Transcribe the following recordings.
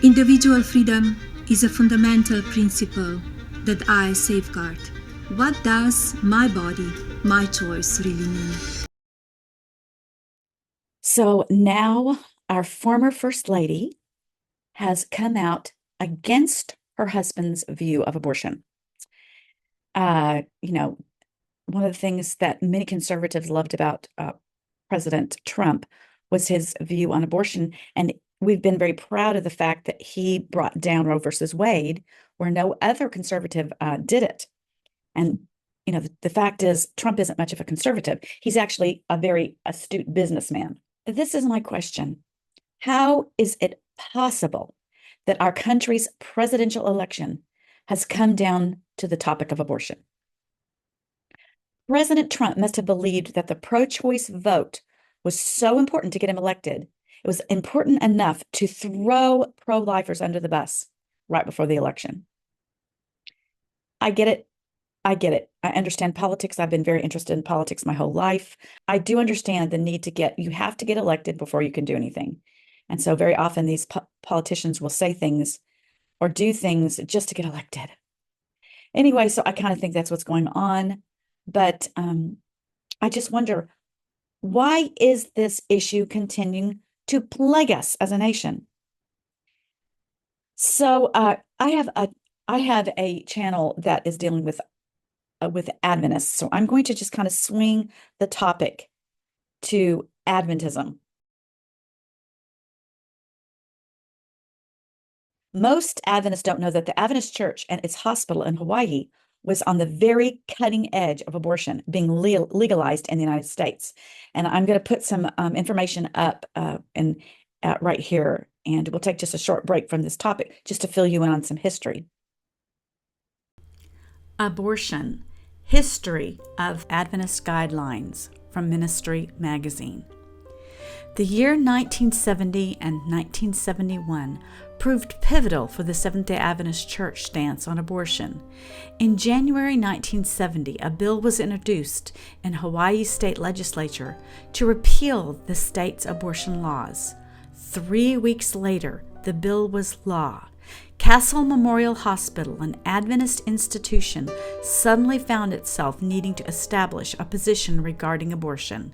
Individual freedom is a fundamental principle that I safeguard. What does my body, my choice really mean? So now our former First Lady has come out against her husband's view of abortion. One of the things that many conservatives loved about President Trump was his view on abortion. And we've been very proud of the fact that he brought down Roe versus Wade, where no other conservative did it. And, the fact is, Trump isn't much of a conservative. He's actually a very astute businessman. This is my question. How is it possible that our country's presidential election has come down to the topic of abortion? President Trump must have believed that the pro-choice vote was so important to get him elected. It was important enough to throw pro-lifers under the bus right before the election. I get it. I understand politics. I've been very interested in politics my whole life. I do understand the need you have to get elected before you can do anything. And so very often these politicians will say things or do things just to get elected. Anyway, so I kind of think that's what's going on. But I just wonder, why is this issue continuing to plague us as a nation? So I have a channel that is dealing with Adventists. So I'm going to just kind of swing the topic to Adventism. Most Adventists don't know that the Adventist Church and its hospital in Hawaii was on the very cutting edge of abortion being legalized in the United States. And I'm going to put some information up right here, and we'll take just a short break from this topic just to fill you in on some history. Abortion, History of Adventist Guidelines from Ministry Magazine. The year 1970 and 1971 proved pivotal for the Seventh-day Adventist Church stance on abortion. In January 1970, a bill was introduced in Hawaii State Legislature to repeal the state's abortion laws. 3 weeks later, the bill was law. Castle Memorial Hospital, an Adventist institution, suddenly found itself needing to establish a position regarding abortion.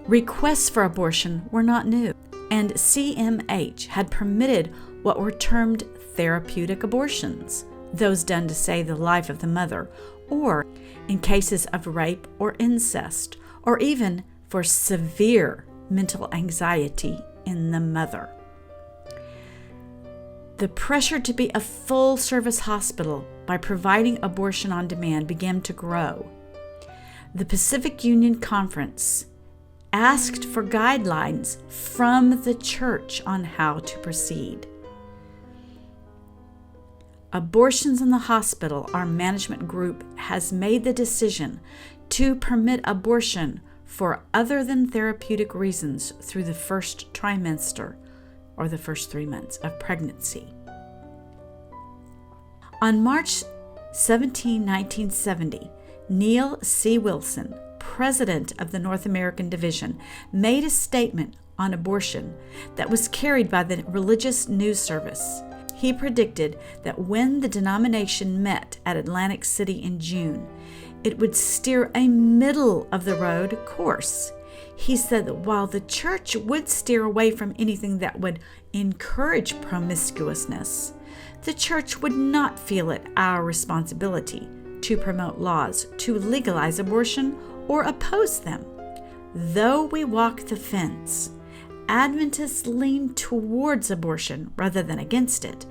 Requests for abortion were not new, and CMH had permitted what were termed therapeutic abortions, those done to save the life of the mother, or in cases of rape or incest, or even for severe mental anxiety in the mother. The pressure to be a full-service hospital by providing abortion on demand began to grow. The Pacific Union Conference asked for guidelines from the church on how to proceed. Abortions in the Hospital, our management group, has made the decision to permit abortion for other than therapeutic reasons through the first trimester, or the first 3 months of pregnancy. On March 17, 1970, Neil C. Wilson, president of the North American Division, made a statement on abortion that was carried by the Religious News Service. He predicted that when the denomination met at Atlantic City in June, it would steer a middle-of-the-road course. He said that while the church would steer away from anything that would encourage promiscuousness, the church would not feel it our responsibility to promote laws to legalize abortion or oppose them. Though we walk the fence, Adventists lean towards abortion rather than against it,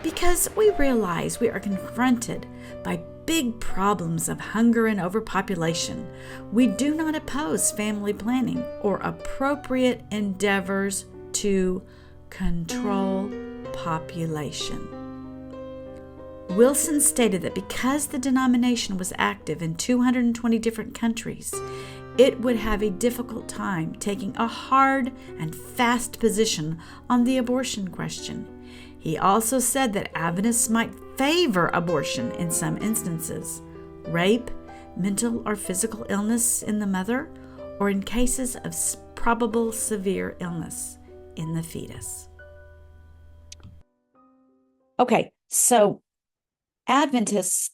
because we realize we are confronted by big problems of hunger and overpopulation. We do not oppose family planning or appropriate endeavors to control population. Wilson stated that because the denomination was active in 220 different countries, it would have a difficult time taking a hard and fast position on the abortion question. He also said that Adventists might favor abortion in some instances, rape, mental or physical illness in the mother, or in cases of probable severe illness in the fetus. Okay, so Adventists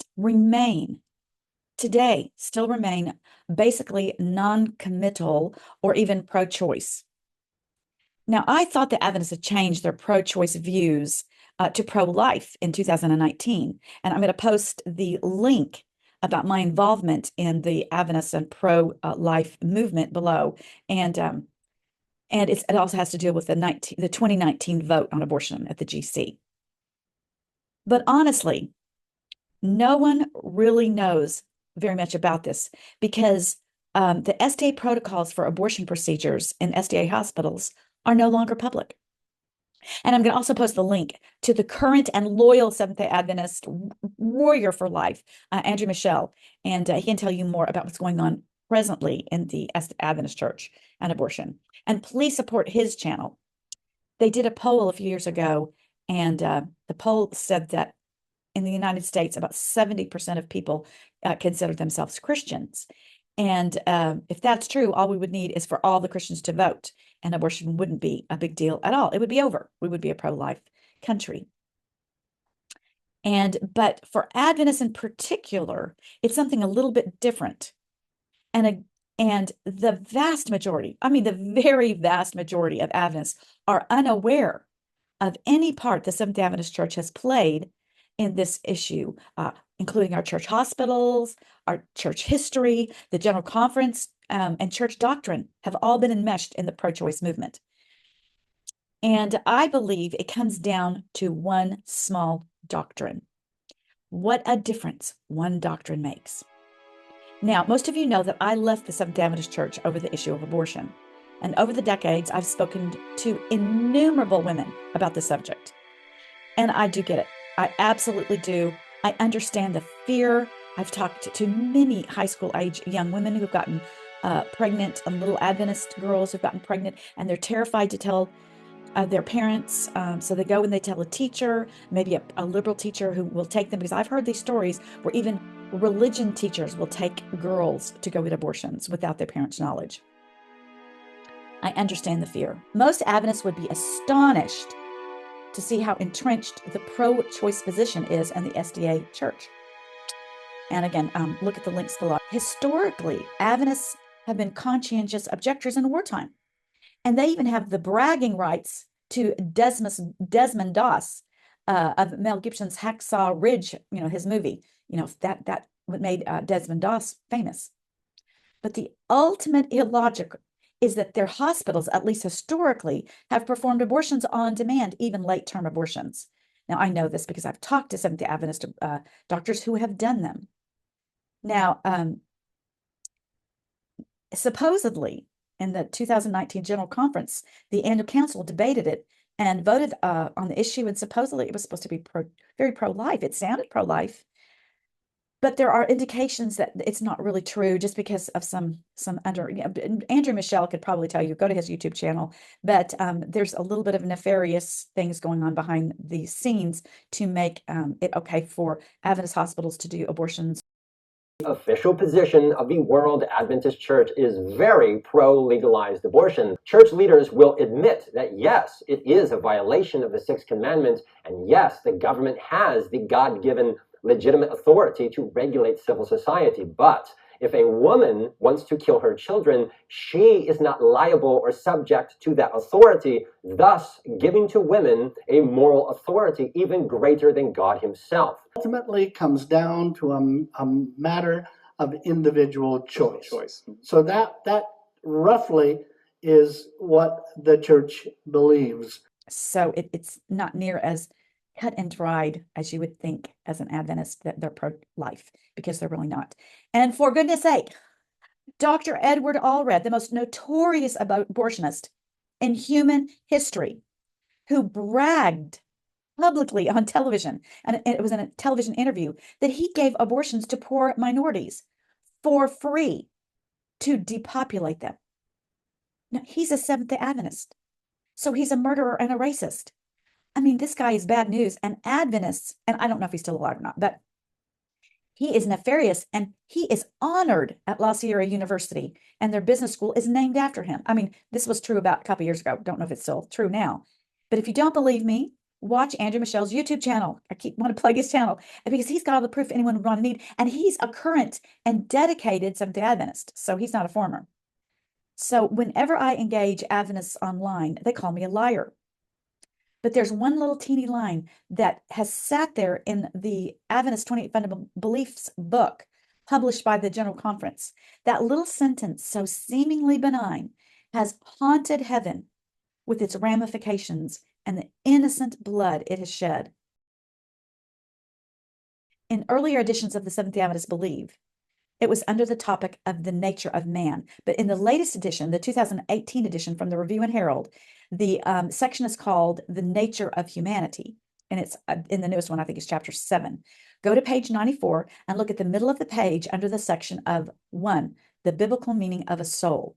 still remain basically non-committal or even pro-choice. Now, I thought the Adventists had changed their pro-choice views to pro-life in 2019, and I'm going to post the link about my involvement in the Adventist and pro-life movement below, and it also has to do with the 2019 vote on abortion at the GC. But honestly, no one really knows very much about this because the SDA protocols for abortion procedures in SDA hospitals are no longer public. And I'm going to also post the link to the current and loyal Seventh-day Adventist warrior for life, Andrew Michelle, and he can tell you more about what's going on presently in the Adventist Church and abortion. And please support his channel. They did a poll a few years ago, and the poll said that in the United States, about 70% of people consider themselves Christians. And if that's true, all we would need is for all the Christians to vote, and abortion wouldn't be a big deal at all. It would be over. We would be a pro-life country. But for Adventists in particular, it's something a little bit different. And the vast majority, I mean, the very vast majority of Adventists are unaware of any part the Seventh-day Adventist Church has played in this issue, including our church hospitals, our church history, the General Conference, and church doctrine have all been enmeshed in the pro-choice movement. And I believe it comes down to one small doctrine. What a difference one doctrine makes. Now, most of you know that I left the Seventh-day Adventist Church over the issue of abortion. And over the decades, I've spoken to innumerable women about the subject. And I do get it. I absolutely do. I understand the fear. I've talked to many high school age young women who've gotten pregnant, and little Adventist girls who've gotten pregnant, and they're terrified to tell their parents. So they go and they tell a teacher, maybe a liberal teacher who will take them, because I've heard these stories where even religion teachers will take girls to go get abortions without their parents' knowledge. I understand the fear. Most Adventists would be astonished to see how entrenched the pro-choice position is in the SDA church. And again, look at the links below. Historically, Adventists have been conscientious objectors in wartime. And they even have the bragging rights to Desmond Doss of Mel Gibson's Hacksaw Ridge, his movie, that made Desmond Doss famous. But the ultimate illogic is that their hospitals, at least historically, have performed abortions on demand, even late-term abortions. Now, I know this because I've talked to Seventh-day Adventist doctors who have done them. Now, supposedly, in the 2019 General Conference, the annual council debated it and voted on the issue, and supposedly it was supposed to be very pro-life. It sounded pro-life, but there are indications that it's not really true, just because of some Andrew Michelle could probably tell you, go to his YouTube channel, but there's a little bit of nefarious things going on behind the scenes to make it okay for Adventist hospitals to do abortions. Official position of the World Adventist Church is very pro-legalized abortion. Church leaders will admit that yes, it is a violation of the Sixth Commandment, and yes, the government has the God-given legitimate authority to regulate civil society. But if a woman wants to kill her children, she is not liable or subject to that authority, thus giving to women a moral authority even greater than God himself. Ultimately comes down to a matter of individual choice. So that roughly is what the church believes. So it's not near as cut and dried as you would think as an Adventist that they're pro-life, because they're really not. And for goodness sake, Dr. Edward Allred, the most notorious abortionist in human history, who bragged publicly on television, and it was in a television interview, that he gave abortions to poor minorities for free to depopulate them. Now, he's a Seventh-day Adventist, so he's a murderer and a racist. I mean, this guy is bad news. And Adventists, and I don't know if he's still alive or not, but He is nefarious, and he is honored at La Sierra University, and their business school is named after him. I mean, this was true about a couple years ago. Don't know if it's still true now. But if you don't believe me, watch Andrew Michelle's YouTube channel. I keep want to plug his channel because he's got all the proof anyone would want to need. And he's a current and dedicated Seventh-day Adventist. So he's not a former. So whenever I engage Adventists online, they call me a liar. But there's one little teeny line that has sat there in the Adventist 28 Fundamental Beliefs book published by the General Conference. That little sentence, so seemingly benign, has haunted heaven with its ramifications and the innocent blood it has shed. In earlier editions of the Seventh-day Adventists Believe, it was under the topic of the nature of man. But in the latest edition, the 2018 edition from the Review and Herald, the section is called The Nature of Humanity. And it's in the newest one, I think it's chapter 7. Go to page 94 and look at the middle of the page under the section of 1, the biblical meaning of a soul.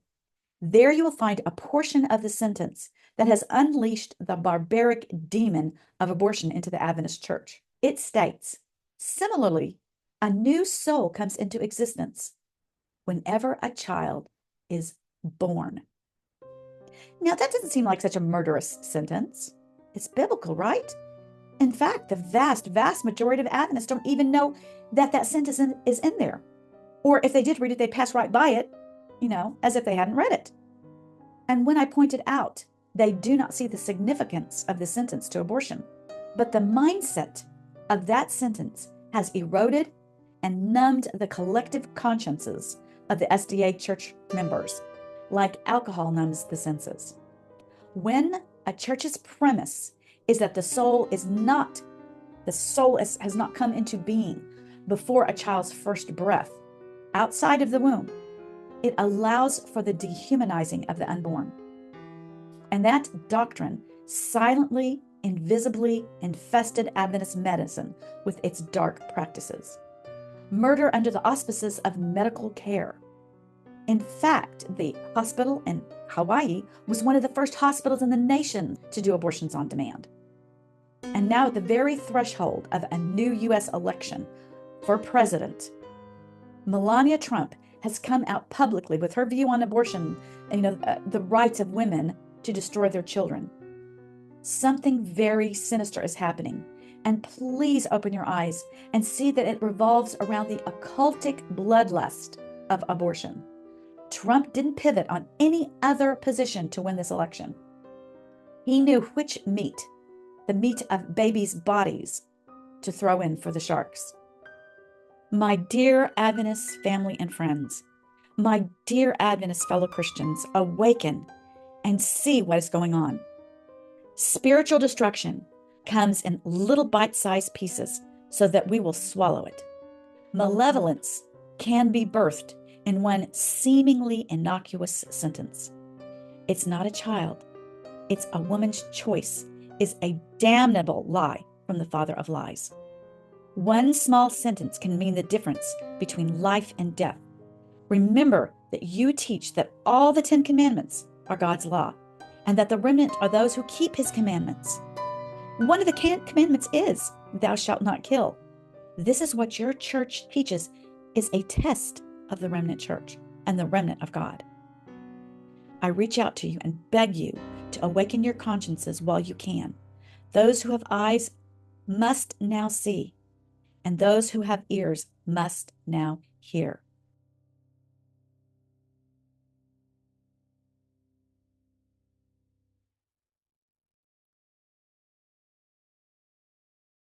There you will find a portion of the sentence that has unleashed the barbaric demon of abortion into the Adventist church. It states, similarly, a new soul comes into existence whenever a child is born. Now, that doesn't seem like such a murderous sentence. It's biblical, right? In fact, the vast, vast majority of Adventists don't even know that that sentence is in there. Or if they did read it, they'd pass right by it, as if they hadn't read it. And when I pointed out, they do not see the significance of the sentence to abortion. But the mindset of that sentence has eroded and numbed the collective consciences of the SDA church members, like alcohol numbs the senses. When a church's premise is that the soul has not come into being before a child's first breath outside of the womb, it allows for the dehumanizing of the unborn. And that doctrine silently, invisibly infested Adventist medicine with its dark practices. Murder under the auspices of medical care. In fact, the hospital in Hawaii was one of the first hospitals in the nation to do abortions on demand. And now at the very threshold of a new U.S. election for president, Melania Trump has come out publicly with her view on abortion, the rights of women to destroy their children. Something very sinister is happening. And please open your eyes and see that it revolves around the occultic bloodlust of abortion. Trump didn't pivot on any other position to win this election. He knew which meat, the meat of babies' bodies, to throw in for the sharks. My dear Adventist family and friends, my dear Adventist fellow Christians, awaken and see what is going on. Spiritual destruction comes in little bite-sized pieces so that we will swallow it. Malevolence can be birthed in one seemingly innocuous sentence. It's not a child. It's a woman's choice is a damnable lie from the father of lies. One small sentence can mean the difference between life and death. Remember that you teach that all the 10 commandments are God's law, and that the remnant are those who keep his commandments. One of the commandments is, thou shalt not kill. This is what your church teaches is a test of the remnant church and the remnant of God. I reach out to you and beg you to awaken your consciences while you can. Those who have eyes must now see, and those who have ears must now hear.